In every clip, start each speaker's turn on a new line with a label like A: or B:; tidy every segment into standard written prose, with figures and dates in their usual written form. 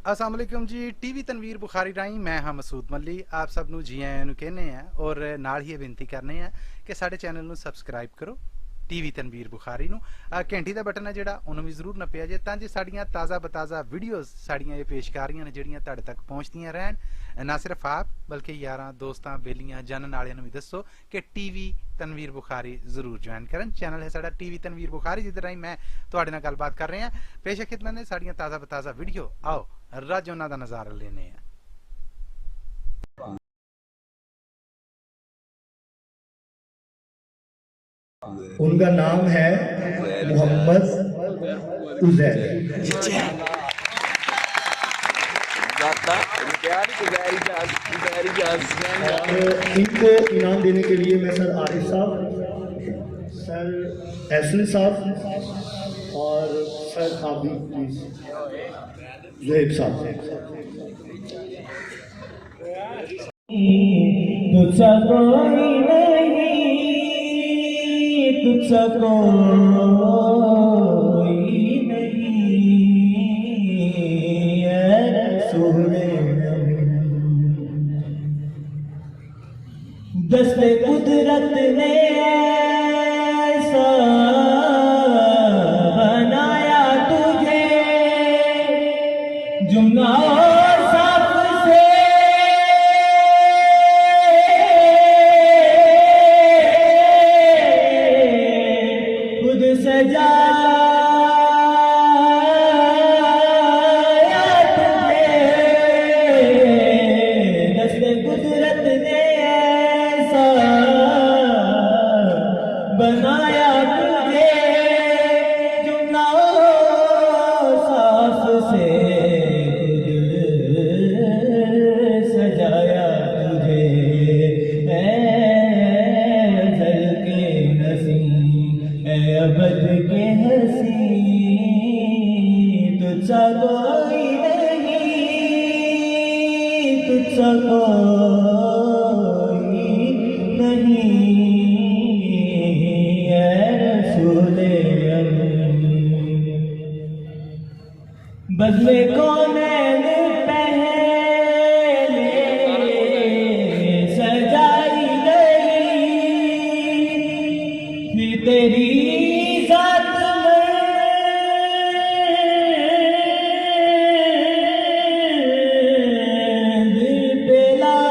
A: अस्सलाम वालेकुम जी। टीवी तनवीर बुखारी राही मैं हाँ मसूद मल्ली आप सब नू जी आयां नू कहने हैं और नाल ही बेनती करने हैं कि साढ़े चैनल नू सबसक्राइब करो टीवी तनवीर बुखारी नू। घंटी का बटन है जिहड़ा उन्होंने भी जरूर नप्पिया जे तां जे साड़ियां ताज़ा बताज़ा वीडियोज़ साड़ियां ये पेशकारियां ने जिहड़ियां तुहाडे तक पहुँचदियां रहन। ना सिर्फ आप बल्कि यारां दोस्तां बेलियां जानन वालियां नू भी दसो कि टीवी तनवीर बुखारी जरूर ज्वाइन करन। चैनल है साडा टीवी तनवीर बुखारी जिधर राही मैं तुहाडे नाल गलबात कर रहे हैं। पेश खिदमत ने साड़ियां ताज़ा बताज़ा वीडियो आओ रज उन्हां दा नज़ारा लेने हैं।
B: उनका नाम है मोहम्मद उजैर। इनको इनाम देने के लिए मैं सर आरिफ साहब, सर एहसन साहब और सर आबी प्लीज ज़ुहैब साहब। तुझसा कोई नहीं, तुझसा कोई नहीं, ऐ रसूले दस्ते कुदरत ने ऐसा बनाया तुझे, जुमला साफ से खुद सजाया तुझे, दस्ते कुदरत ने बनाया तुझे, जुमला साफ से सजाया तुझे, अज़ल के हसी अबद के हसी, तुझसा कोई नहीं, तुझसा कोई नहीं, बदले कौनैन पहले सजाई गई, फिर तेरी जात दिल पे लाई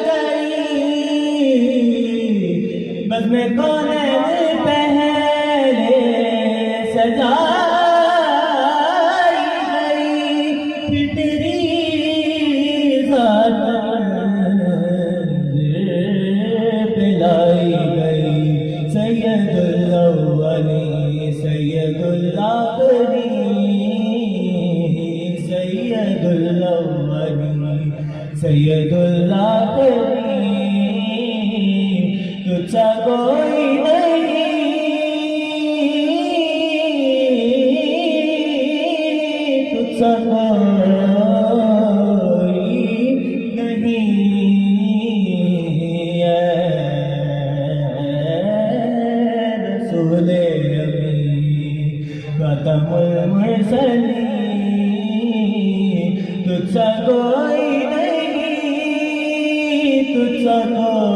B: गई, बदले कौनैन सजाई गई, फिर तेरी ज़ात पिलाई गई, सैयदुल अव्वलीन सैयदुल आखिरीन, सैयदुल अव्वलीन सैयदुल आखिरीन, तुझसा कोई नहीं, तुझसा कोई नहीं, रसूले अमीन खतमुल मुरसलीन, तुझसा कोई नहीं, तुझसा कोई